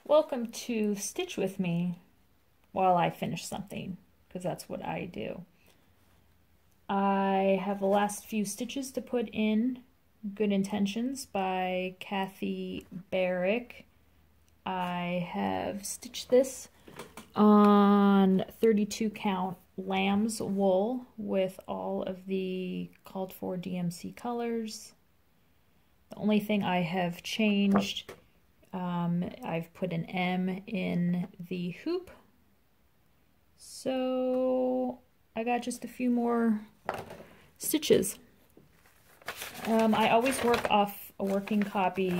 Welcome to Stitch with me while I finish something, because that's what I do. I have the last few stitches to put in Good Intentions by Kathy Barrick. I have stitched this on 32 count lamb's wool with all of the called for DMC colors. The only thing I have changed, I've put an M in the hoop, so I got just a few more stitches. I always work off a working copy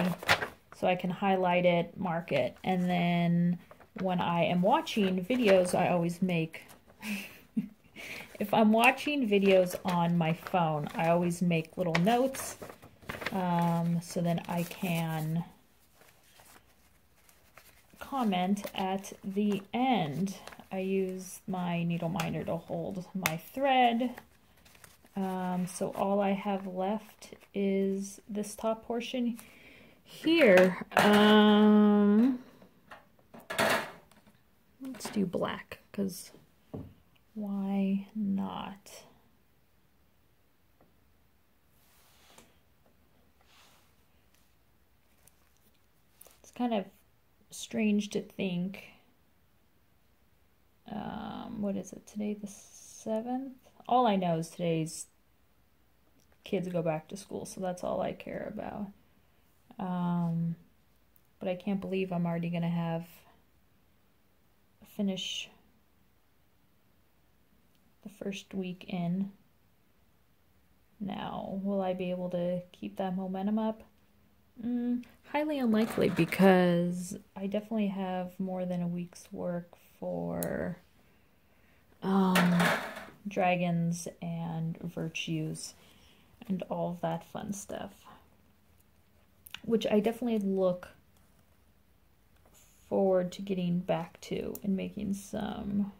so I can highlight it, mark it, and then when I am watching videos, I always make if I'm watching videos on my phone, I always make little notes so then I can comment at the end. I use my needle minder to hold my thread. So all I have left is this top portion here. Let's do black, because why not? It's kind of strange to think, what is it, today the 7th? All I know is today's kids go back to school, so that's all I care about. But I can't believe I'm already going to have finish the first week in. Now, will I be able to keep that momentum up? Highly unlikely, because I definitely have more than a week's work for dragons and virtues and all of that fun stuff, which I definitely look forward to getting back to and making some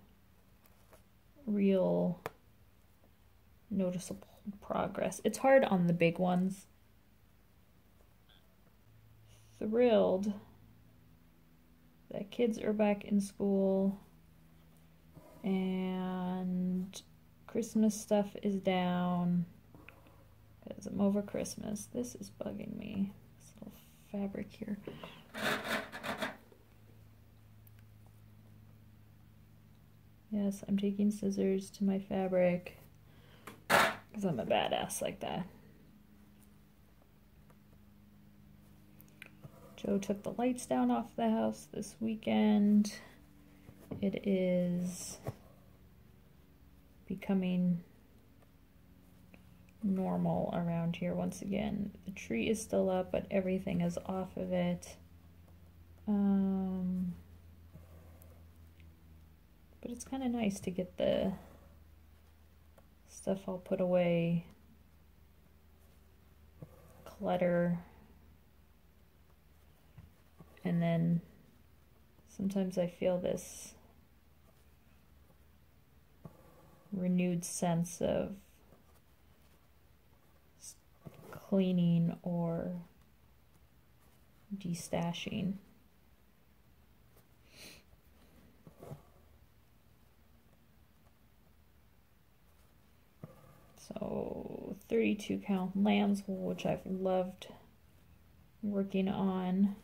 real noticeable progress. It's hard on the big ones. Thrilled that kids are back in school and Christmas stuff is down because I'm over Christmas. This is bugging me, this little fabric here. Yes, I'm taking scissors to my fabric because I'm a badass like that. Joe took the lights down off the house this weekend. It is becoming normal around here once again. The tree is still up, but everything is off of it. But it's kind of nice to get the stuff all put away, clutter, and then sometimes I feel this renewed sense of cleaning or destashing. So 32 count lamb's wool, which I've loved working on.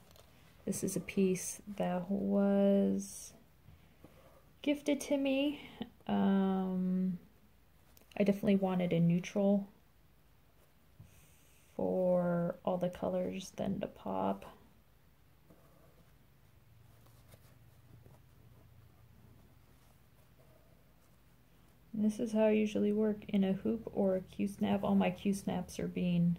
This is a piece that was gifted to me. I definitely wanted a neutral for all the colors then to pop. And this is how I usually work in a hoop or a Q-snap. All my Q-snaps are being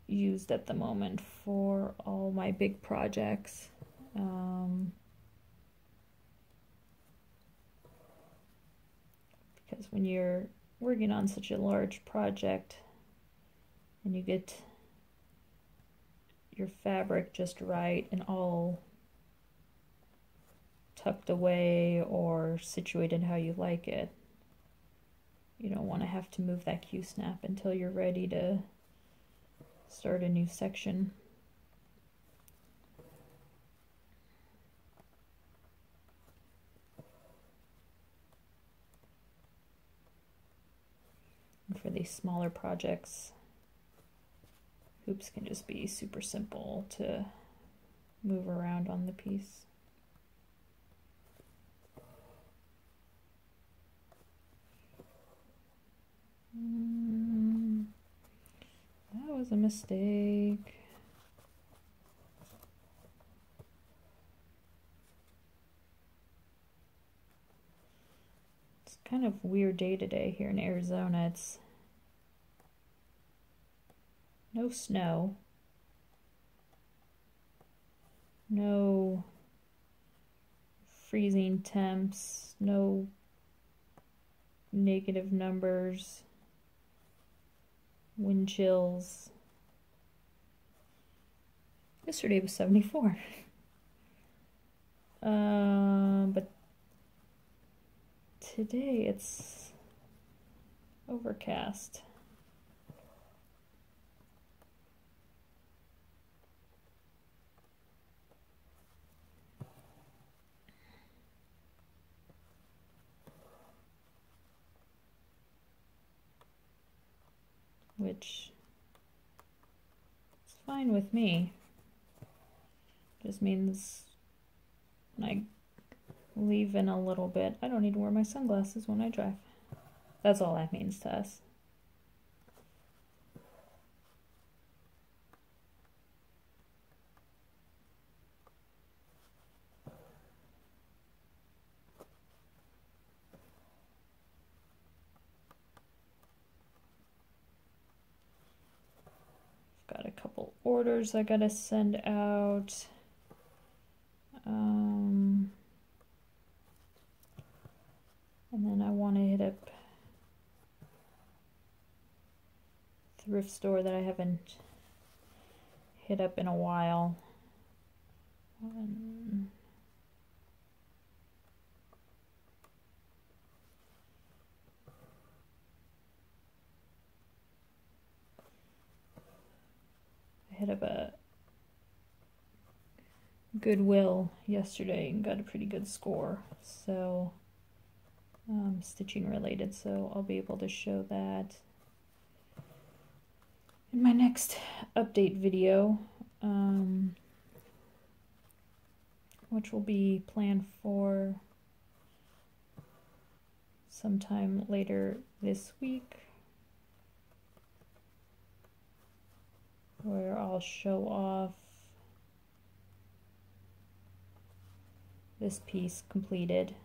used at the moment for all my big projects. Because when you're working on such a large project and you get your fabric just right and all tucked away or situated how you like it, you don't want to have to move that Q-snap until you're ready to start a new section. And for these smaller projects, hoops can just be super simple to move around on the piece. That was a mistake. It's kind of weird day today here in Arizona. It's no snow, no freezing temps, no negative numbers, wind chills. Yesterday was 74. But today it's overcast. Which is fine with me. Just means when I leave in a little bit, I don't need to wear my sunglasses when I drive. That's all that means to us. Got a couple orders I gotta send out. And then I want to hit up thrift store that I haven't hit up in a while. I hit up a Goodwill yesterday and got a pretty good score, so stitching related, so I'll be able to show that in my next update video, which will be planned for sometime later this week, where I'll show off this piece completed.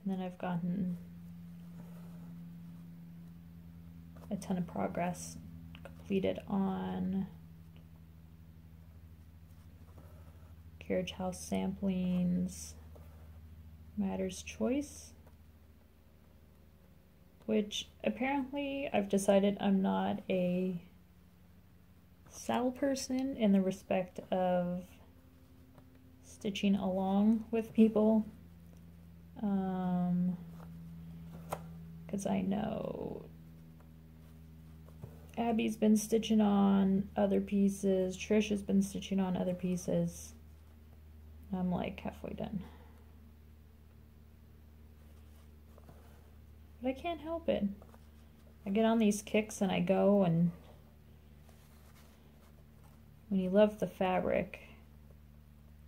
And then I've gotten a ton of progress completed on carriage house samplings, Matter's Choice, which apparently I've decided I'm not a Sal person in the respect of stitching along with people. Because I know Abby's been stitching on other pieces, Trish has been stitching on other pieces. I'm like halfway done. But I can't help it. I get on these kicks and I go, and when you love the fabric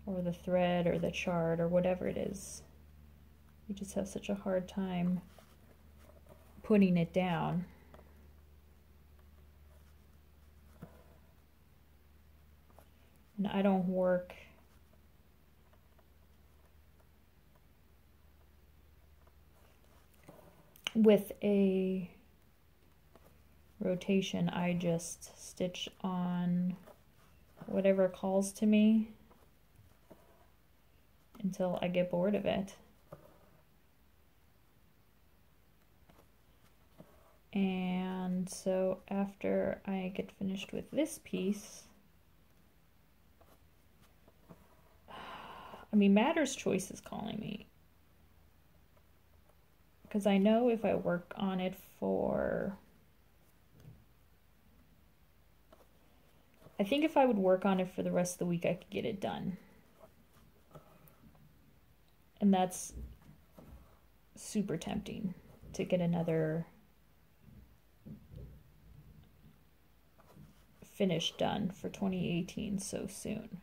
or the thread or the chart or whatever it is, you just have such a hard time putting it down. And I don't work with a rotation. I just stitch on whatever calls to me until I get bored of it. And so after I get finished with this piece, I mean, Matter's Choice is calling me, because I know if I work on it for, I think if I would work on it for the rest of the week, I could get it done. And that's super tempting to get another finish done for 2018 so soon.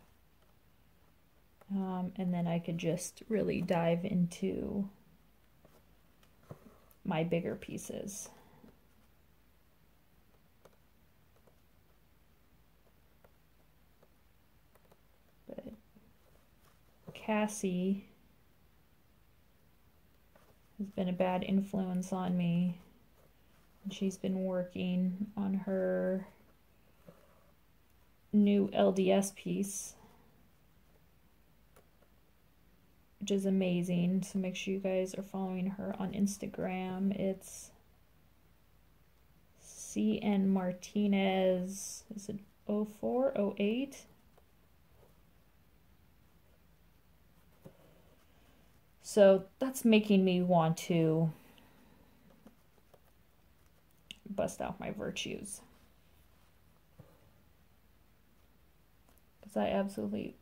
And then I could just really dive into my bigger pieces. But Cassie has been a bad influence on me. And she's been working on her new LDS piece, which is amazing. So make sure you guys are following her on Instagram. It's CN Martinez. Is it 04, 08? So that's making me want to bust out my virtues, because I absolutely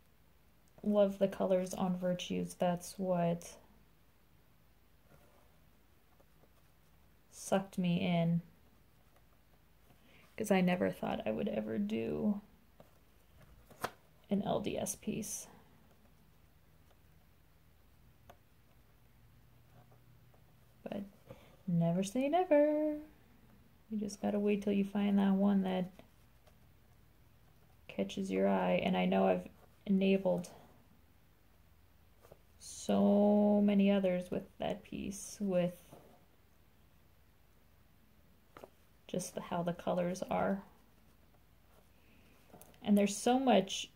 love the colors on virtues. That's what sucked me in, because I never thought I would ever do an LDS piece. But never say never. You just gotta wait till you find that one that catches your eye. And I know I've enabled so many others with that piece, with just how the colors are. And there's so much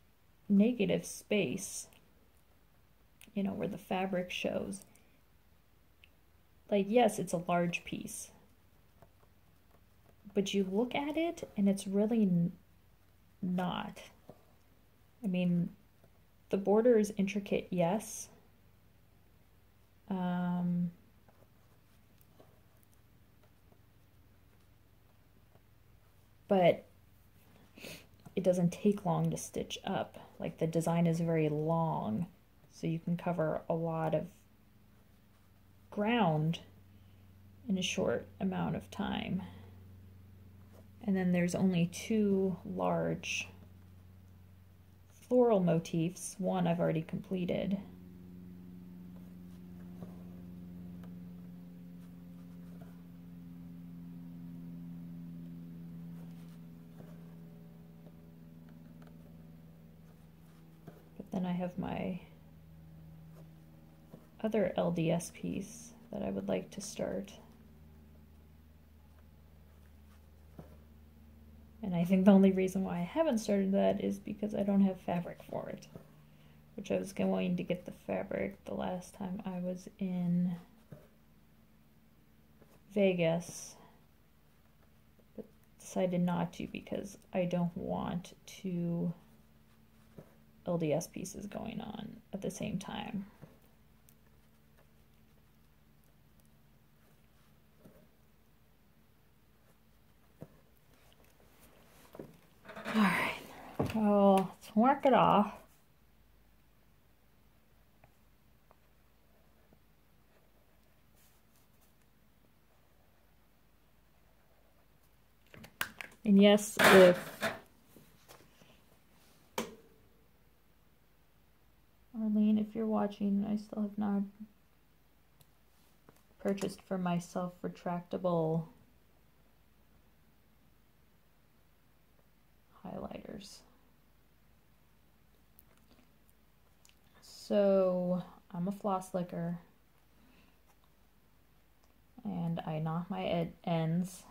negative space, you know, where the fabric shows. Like, yes, it's a large piece, but you look at it and it's really not. I mean, the border is intricate, yes. But it doesn't take long to stitch up. Like, the design is very long, so you can cover a lot of ground in a short amount of time. And then there's only 2 large floral motifs. One I've already completed. But then I have my other LDS piece that I would like to start. And I think the only reason why I haven't started that is because I don't have fabric for it, which I was going to get the fabric the last time I was in Vegas, but decided not to because I don't want 2 LDS pieces going on at the same time. All right, well, let's mark it off. And yes, if Arlene, if you're watching, I still have not purchased for myself retractable highlighters. So I'm a floss licker, and I knot my ends,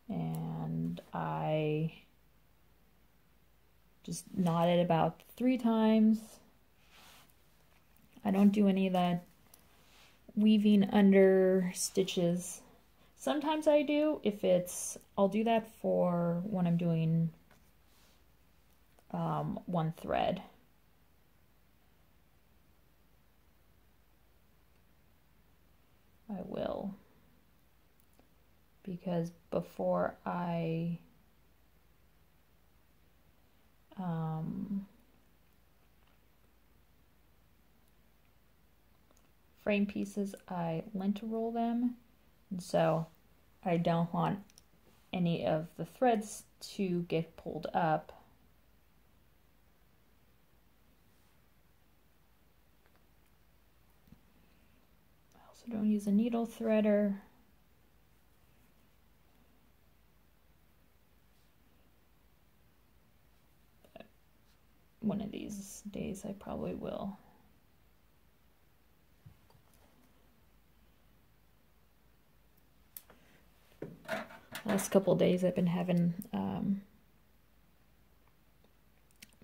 and I just knot it about 3 times. I don't do any of that weaving under stitches. Sometimes I do, if it's, I'll do that for when I'm doing one thread. I will, because before I frame pieces, I lint roll them, and so I don't want any of the threads to get pulled up. I also don't use a needle threader. But one of these days I probably will. Last couple days I've been having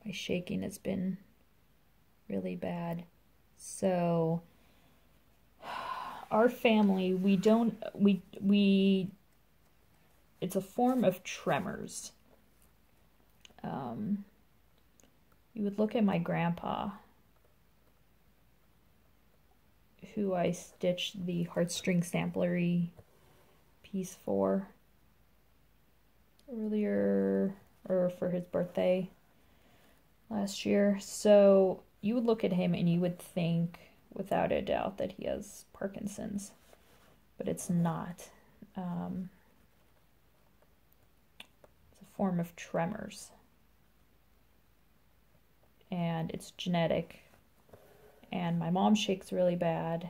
my shaking has been really bad. So our family, it's a form of tremors. You would look at my grandpa, who I stitched the heartstring samplery piece for earlier, or for his birthday last year. So you would look at him and you would think without a doubt that he has Parkinson's, but it's not. It's a form of tremors, and it's genetic, and my mom shakes really bad,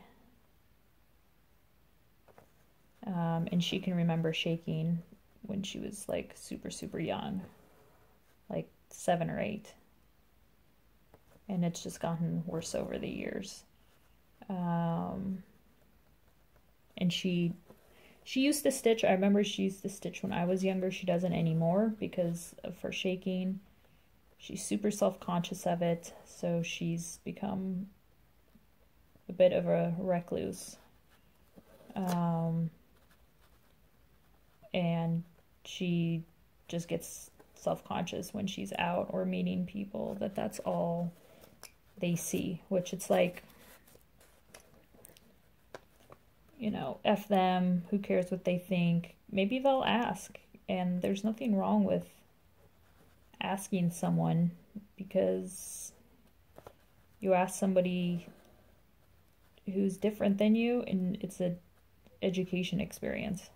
and she can remember shaking when she was like super young, like 7 or 8, and it's just gotten worse over the years. And she used to stitch. I remember she used to stitch when I was younger. She doesn't anymore because of her shaking. She's super self-conscious of it, so she's become a bit of a recluse. And she just gets self-conscious when she's out or meeting people, that's all they see, which it's like, you know, F them, who cares what they think? Maybe they'll ask, and there's nothing wrong with asking someone, because you ask somebody who's different than you, and it's an education experience.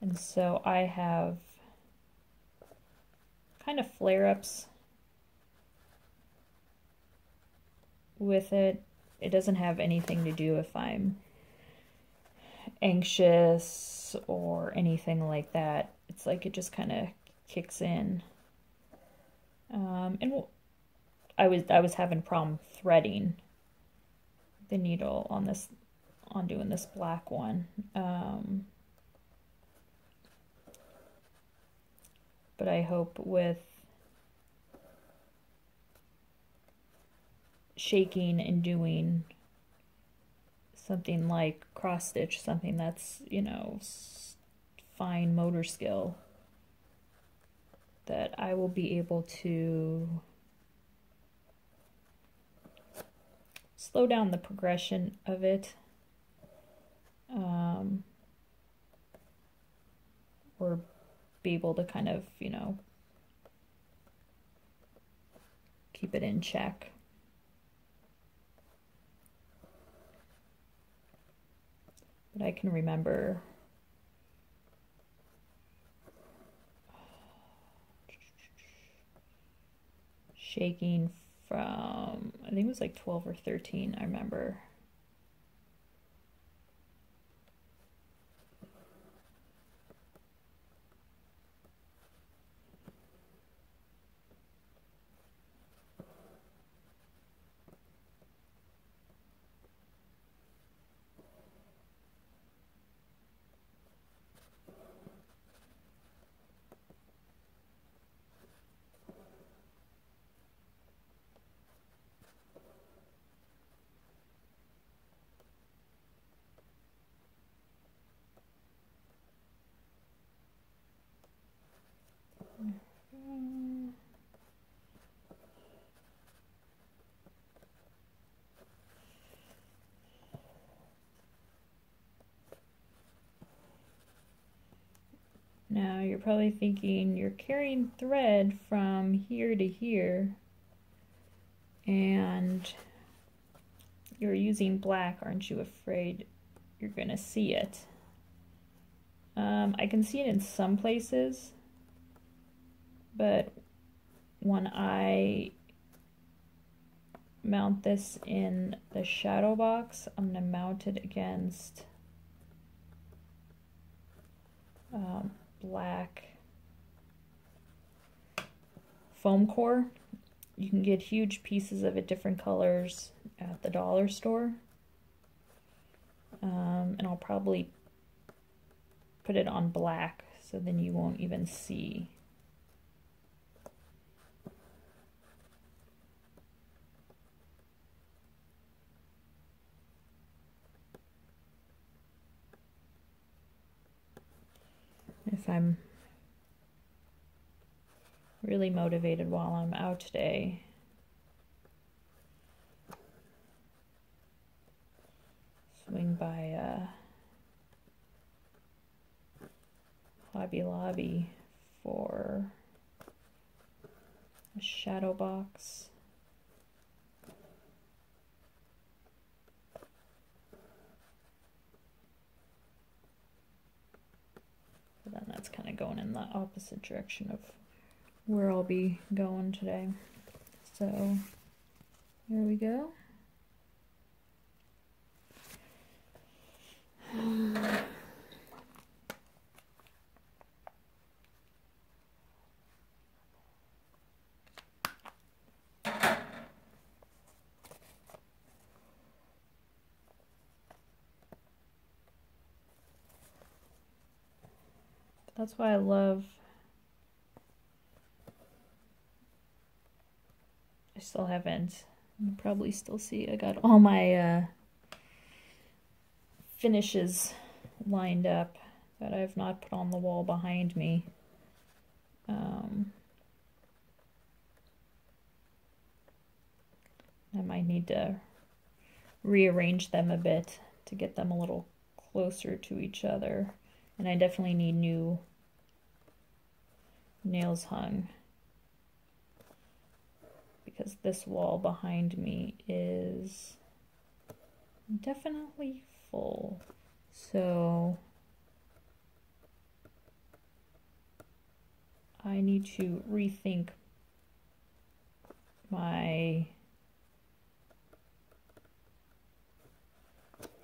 And so I have kind of flare-ups with it. It doesn't have anything to do if I'm anxious or anything like that. It's like it just kind of kicks in. And I was having a problem threading the needle on doing this black one. But I hope with shaking and doing something like cross stitch, something that's, you know, fine motor skill, that I will be able to slow down the progression of it, or be able to kind of, you know, keep it in check. But I can remember shaking from, I think it was like 12 or 13, I remember. you're probably thinking you're carrying thread from here to here and you're using black. Aren't you afraid you're gonna see it? I can see it in some places, but when I mount this in the shadow box, I'm gonna mount it against black foam core. You can get huge pieces of it, different colors, at the dollar store. And I'll probably put it on black so then you won't even see. If I'm really motivated while I'm out today, swing by Hobby Lobby for a shadow box. But then that's kind of going in the opposite direction of where I'll be going today. So here we go. That's why I still haven't, you probably still see, I got all my finishes lined up that I have not put on the wall behind me. I might need to rearrange them a bit to get them a little closer to each other. And I definitely need new nails hung, because this wall behind me is definitely full. So I need to rethink my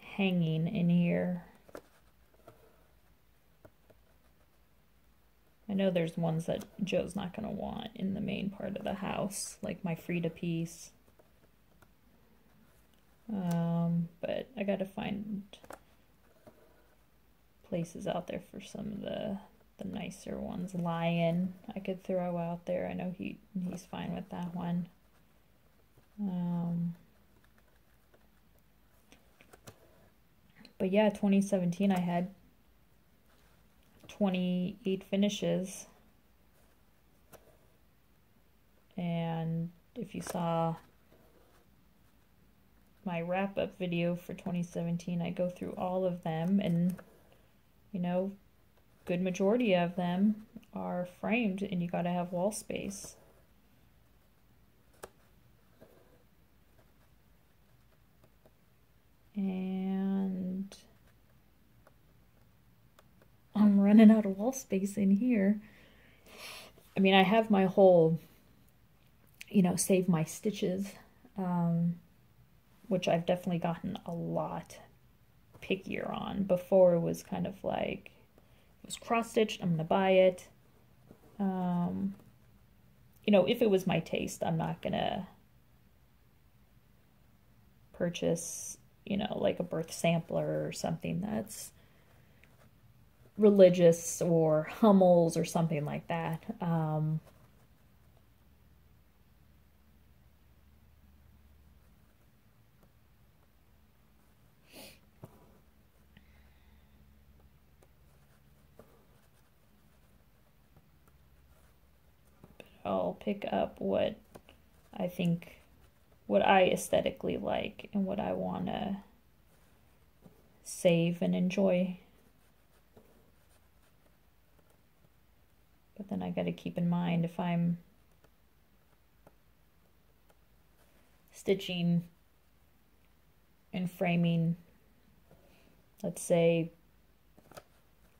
hanging in here. I know there's ones that Joe's not going to want in the main part of the house, like my Frida piece. But I got to find places out there for some of the nicer ones. Lion I could throw out there. I know he's fine with that one. But yeah, 2017 I had 28 finishes, and if you saw my wrap-up video for 2017, I go through all of them, and you know, good majority of them are framed, and you gotta have wall space. And I'm running out of wall space in here. I mean, I have my whole, you know, save my stitches, which I've definitely gotten a lot pickier on. Before it was kind of like, it was cross-stitched, I'm gonna buy it. You know, if it was my taste, I'm not gonna purchase, you know, like a birth sampler or something that's religious, or Hummels or something like that. I'll pick up what I think, what I aesthetically like, and what I want to save and enjoy. But then I got to keep in mind if I'm stitching and framing, let's say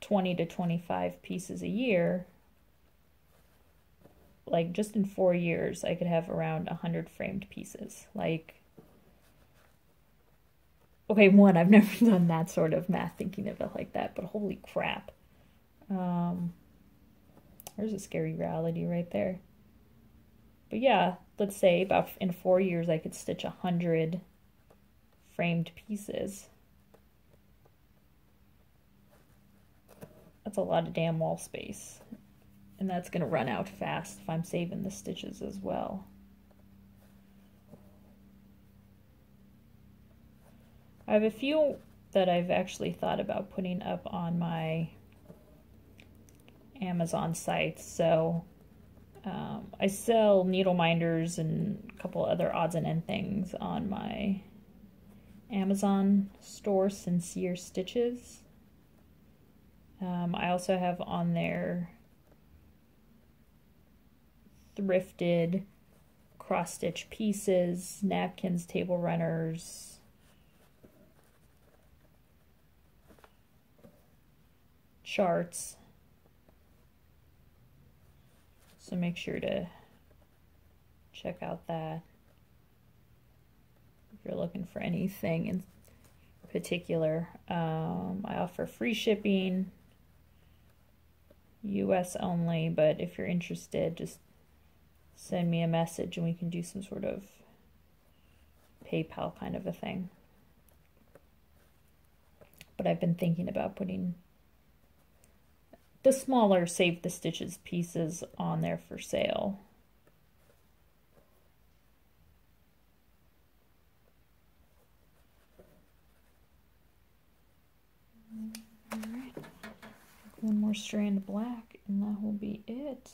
20 to 25 pieces a year, like just in 4 years, I could have around 100 framed pieces. Like, okay, one, I've never done that sort of math thinking of it like that, but holy crap. There's a scary reality right there. But yeah, let's say about in 4 years, I could stitch 100 framed pieces. That's a lot of damn wall space. And that's going to run out fast if I'm saving the stitches as well. I have a few that I've actually thought about putting up on my Amazon site. So I sell needle minders and a couple other odds and end things on my Amazon store, Sincere Stitches. I also have on there thrifted cross-stitch pieces, napkins, table runners, charts. So make sure to check out that if you're looking for anything in particular. I offer free shipping, US only, but if you're interested, just send me a message and we can do some sort of PayPal kind of a thing. But I've been thinking about putting the smaller Save the Stitches pieces on there for sale. All right, one more strand of black and that will be it.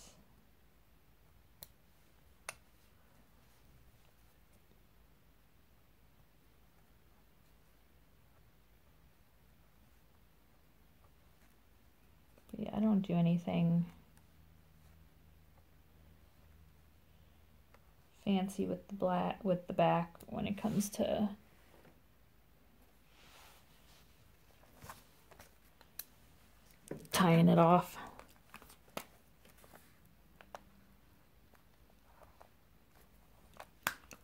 Yeah, I don't do anything fancy with the black, with the back when it comes to tying it off.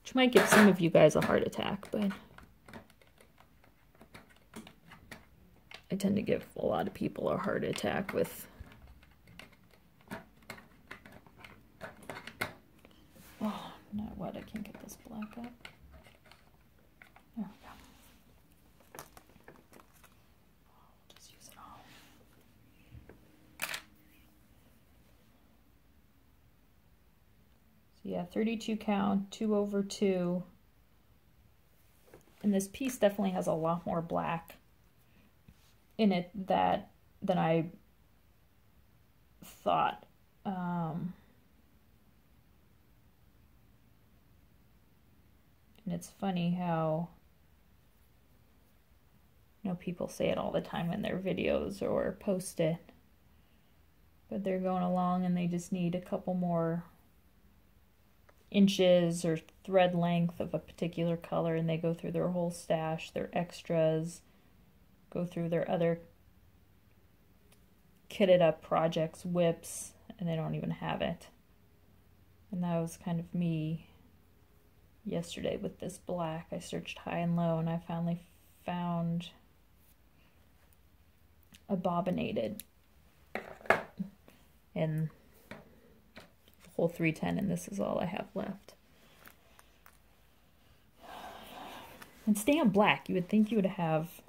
Which might give some of you guys a heart attack, but I tend to give a lot of people a heart attack with not what, I can't get this black up. There we go. I'll just use it all. So yeah, 32 count, 2/2. And this piece definitely has a lot more black in it than I thought. And it's funny how, you know, people say it all the time in their videos or post it, but they're going along and they just need a couple more inches or thread length of a particular color, and they go through their whole stash, their extras, go through their other kitted up projects, whips, and they don't even have it. And that was kind of me yesterday with this black. I searched high and low and I finally found a bobbinated in the whole 310, and this is all I have left. And stay on black. You would think you would have,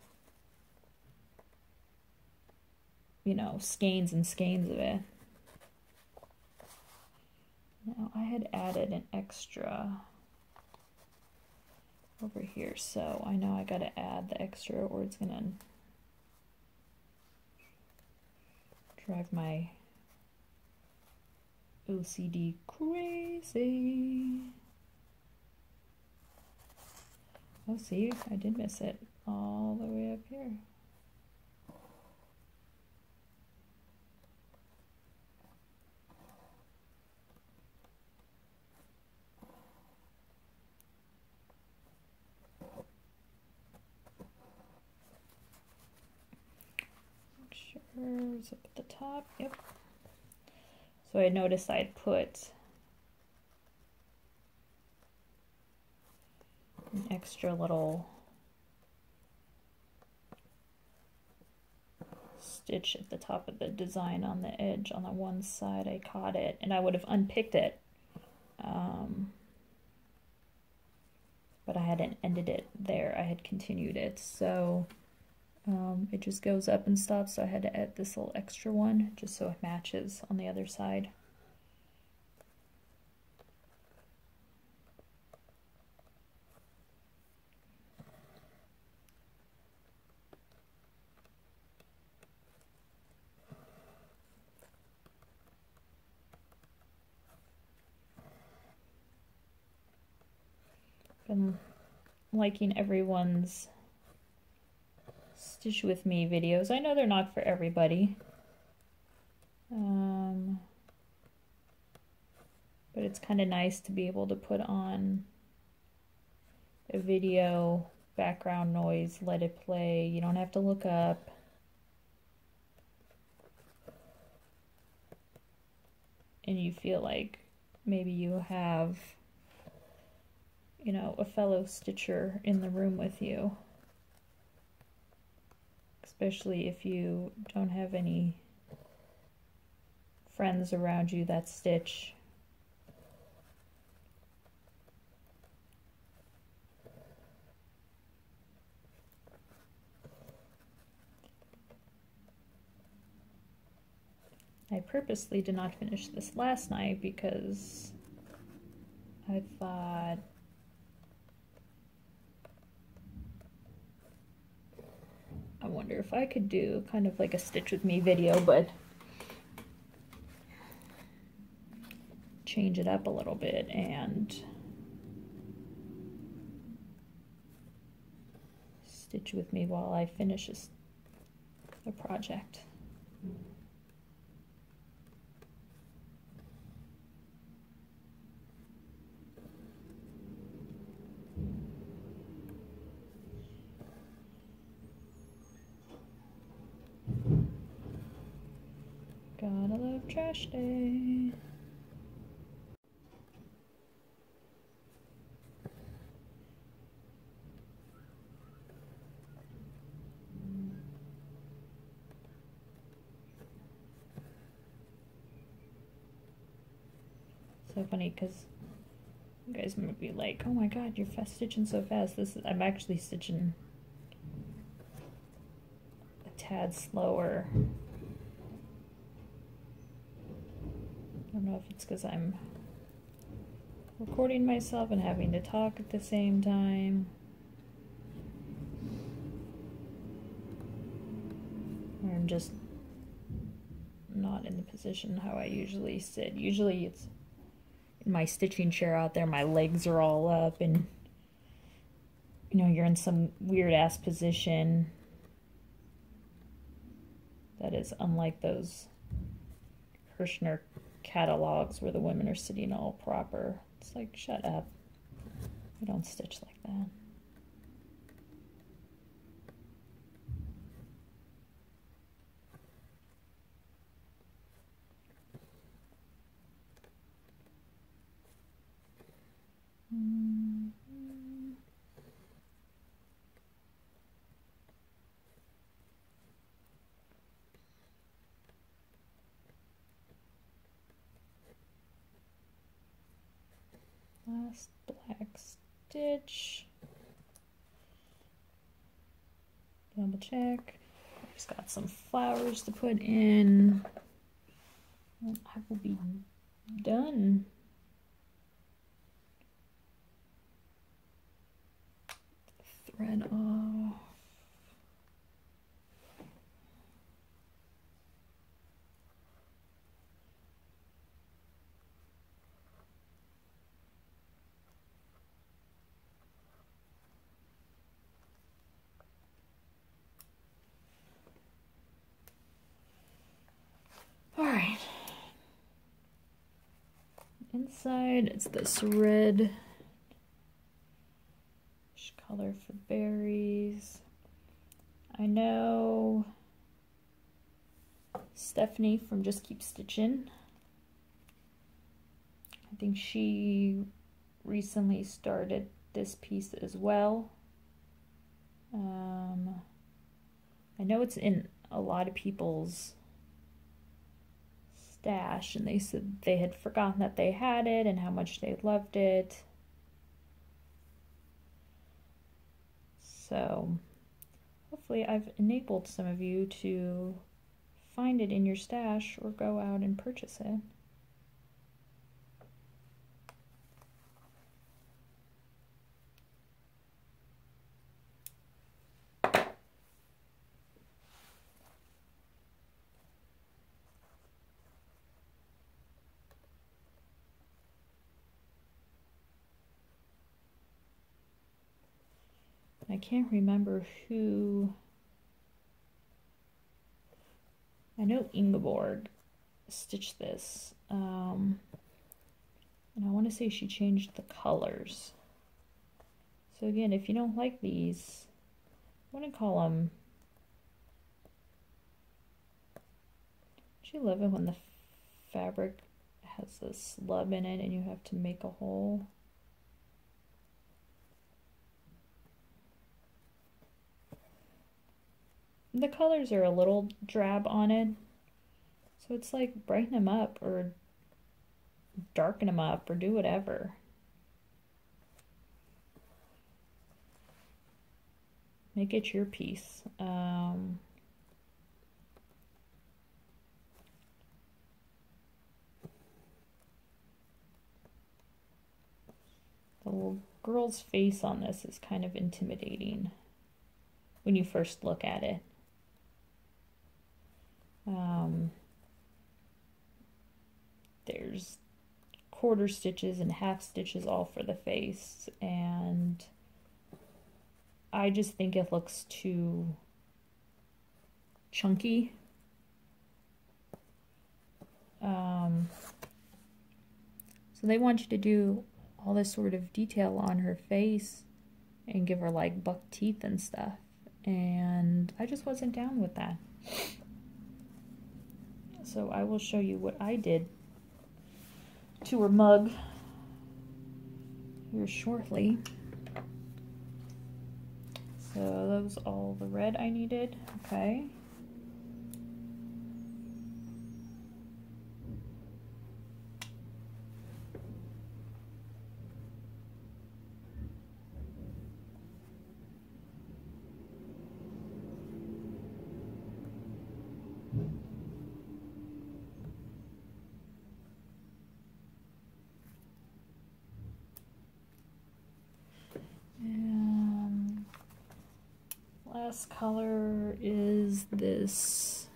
you know, skeins and skeins of it. Now I had added an extra over here, so I know I gotta add the extra or it's gonna drive my OCD crazy. Oh, see, I did miss it all the way up here. flowers up at the top. Yep. So I noticed I'd put an extra little stitch at the top of the design on the edge on the one side. I caught it and I would have unpicked it, but I hadn't ended it there. I had continued it, so it just goes up and stops, so I had to add this little extra one just so it matches on the other side. Been liking everyone's Stitch With Me videos. I know they're not for everybody, but it's kind of nice to be able to put on a video, background noise, let it play. You don't have to look up. And you feel like maybe you have, you know, a fellow stitcher in the room with you. Especially if you don't have any friends around you that stitch. I purposely did not finish this last night because I thought I wonder if I could do kind of like a Stitch With Me video, but change it up a little bit and stitch with me while I finish the project. Gotta love trash day. So funny because you guys might be like, oh my god, you're stitching so fast. I'm actually stitching a tad slower. I don't know if it's because I'm recording myself and having to talk at the same time. Or I'm just not in the position how I usually sit. Usually it's in my stitching chair out there, my legs are all up and, you know, you're in some weird ass position that is unlike those Kirshner catalogs where the women are sitting all proper. It's like, shut up. I don't stitch like that. Last black stitch. Double check. I've just got some flowers to put in. And I will be done. Thread off. All right. Inside, it's this red color for berries. I know Stephanie from Just Keep Stitching. I think she recently started this piece as well. I know it's in a lot of people's stash, and they said they had forgotten that they had it and how much they loved it. So hopefully I've enabled some of you to find it in your stash or go out and purchase it. I can't remember who. I know Ingeborg stitched this, and I want to say she changed the colors. So again, if you don't like these, I want to call them. Do you love it when the fabric has a slub in it and you have to make a hole? The colors are a little drab on it, so it's like brighten them up or darken them up or do whatever. Make it your piece. The little girl's face on this is kind of intimidating when you first look at it. There's quarter stitches and half stitches all for the face, and I just think it looks too chunky. So they want you to do all this sort of detail on her face and give her like buck teeth and stuff, and I just wasn't down with that. So I will show you what I did to her mug here shortly. So that was all the red I needed. Okay. Last color is this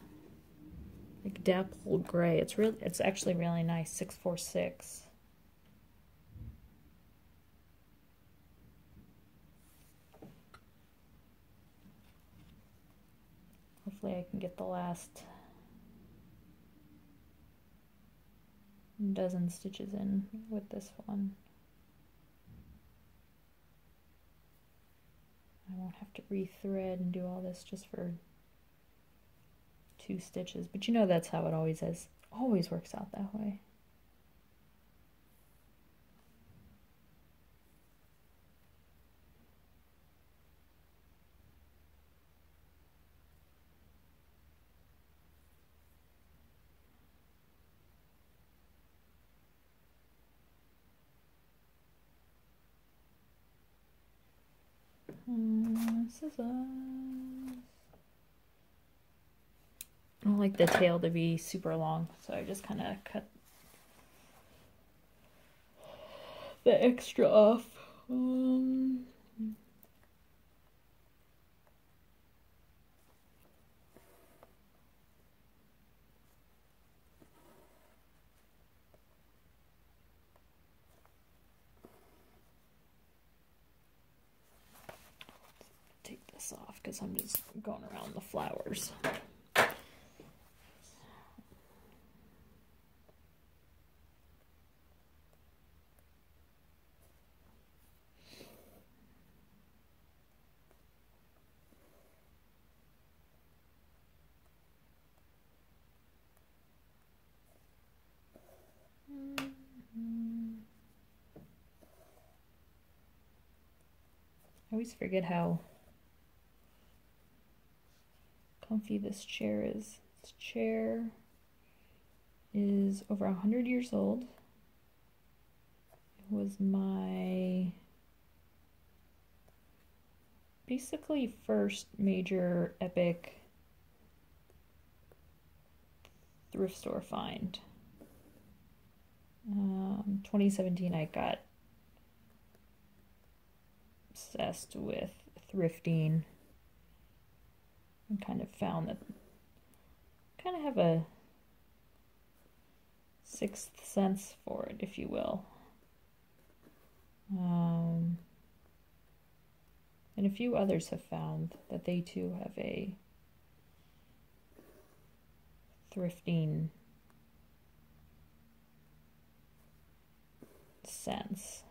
like dappled gray. It's actually really nice. 646. Hopefully I can get the last dozen stitches in with this one. I won't have to rethread and do all this just for 2 stitches, but you know that's how it always is. Always works out that way. Scissors. I don't like the tail to be super long, so I just kind of cut the extra off. Take this off because I'm just going around the flowers. always forget how comfy this chair is. This chair is over 100 years old. It was my basically first major epic thrift store find. 2017 I got obsessed with thrifting and kind of found that I kind of have a sixth sense for it, if you will. And a few others have found that they too have a thrifting sense.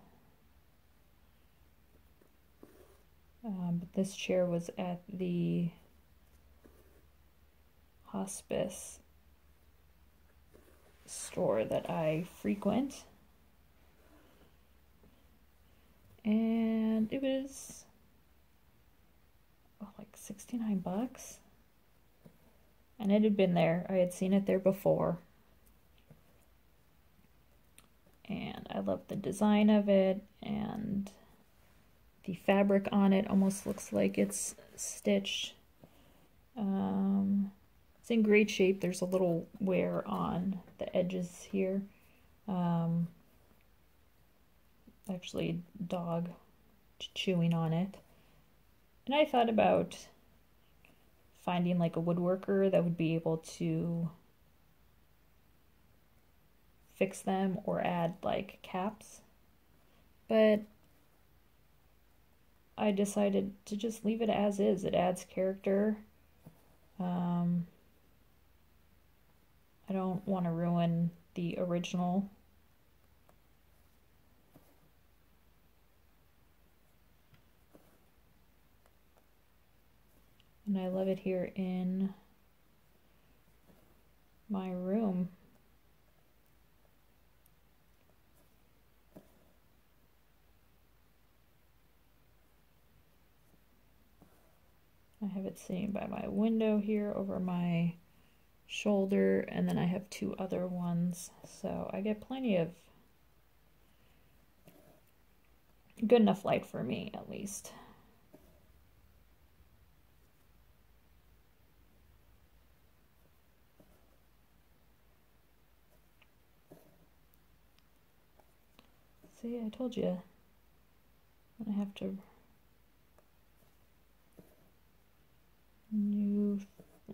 But this chair was at the hospice store that I frequent, and it was like 69 bucks, and it had been there. I had seen it there before, and I loved the design of it, and the fabric on it almost looks like it's stitched. It's in great shape. There's a little wear on the edges here. Actually, dog chewing on it. And I thought about finding like a woodworker that would be able to fix them or add like caps. But I decided to just leave it as is. It adds character. I don't want to ruin the original. And I love it here in my room. I have it sitting by my window here over my shoulder, and then I have two other ones, so I get plenty of good enough light for me, at least. See, I told you I have to new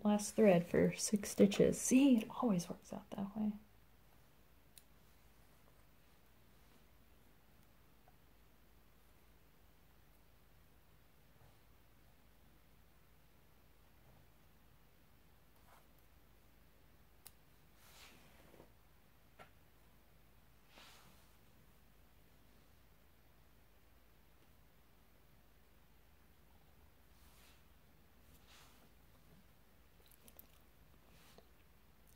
last thread for 6 stitches. See, it always works out that way.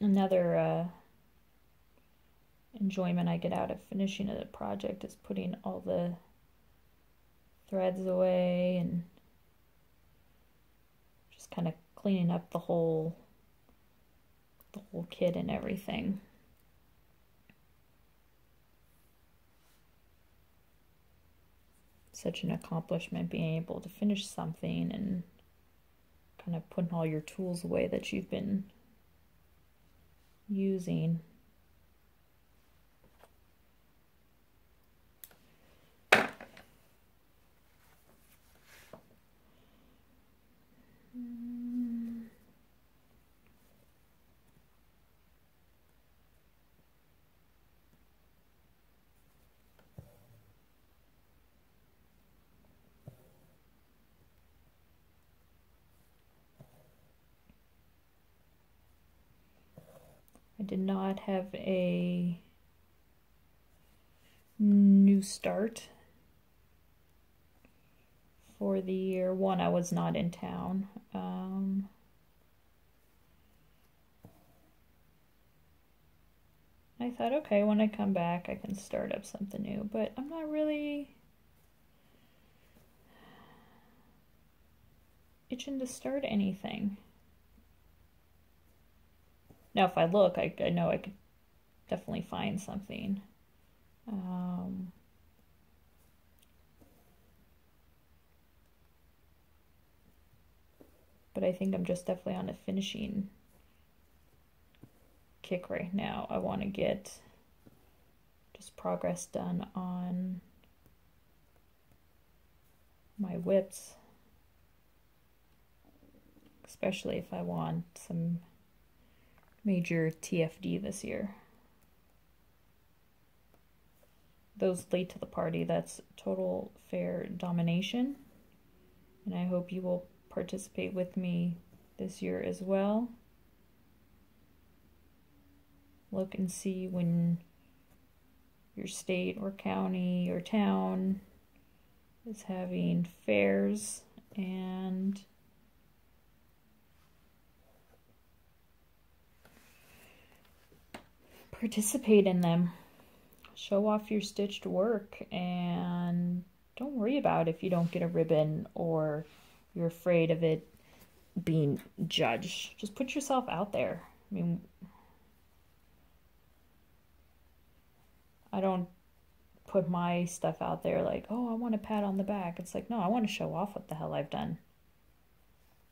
Another enjoyment I get out of finishing a project is putting all the threads away and just kind of cleaning up the whole kit and everything. Such an accomplishment being able to finish something and kind of putting all your tools away that you've been using. I did not have a new start for the year. One, I was not in town. I thought, okay, when I come back, I can start up something new, but I'm not really itching to start anything. Now, if I look, I know I could definitely find something. But I think I'm just definitely on a finishing kick right now. I want to get just progress done on my whips, especially if I want some major TFD this year. Those late to the party, that's total fair domination, and I hope you will participate with me this year as well. Look and see when your state or county or town is having fairs and participate in them. Show off your stitched work, and don't worry about if you don't get a ribbon or you're afraid of it being judged. Just put yourself out there. I mean, I don't put my stuff out there like, oh, I want a pat on the back. It's like, no, I want to show off what the hell I've done.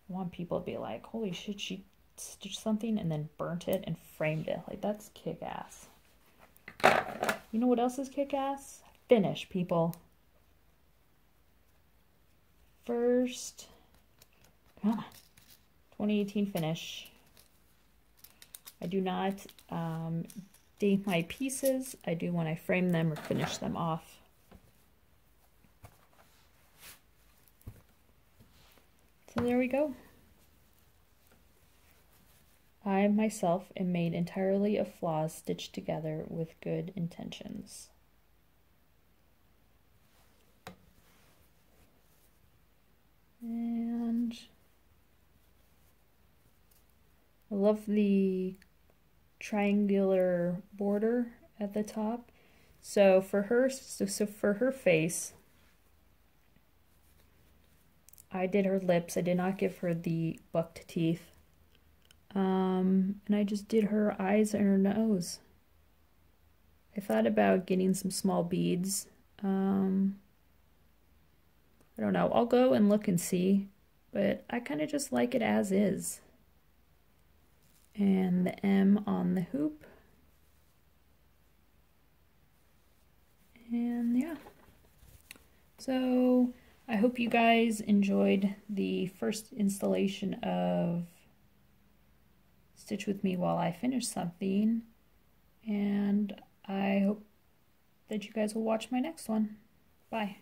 I want people to be like, holy shit, she stitched something and then burnt it and framed it. Like, that's kick-ass. You know what else is kick-ass? Finish, people. First, come on, 2018 finish. I do not date my pieces. I do when I frame them or finish them off. So there we go. I myself am made entirely of flaws stitched together with good intentions. And I love the triangular border at the top. So for her, for her face, I did her lips. I did not give her the bucked teeth. And I just did her eyes and her nose. I thought about getting some small beads. I don't know. I'll go and look and see, but I kind of just like it as is. And the M on the hoop. And yeah. So I hope you guys enjoyed the first installation of Stitch With Me While I Finish Something. And I hope that you guys will watch my next one. Bye.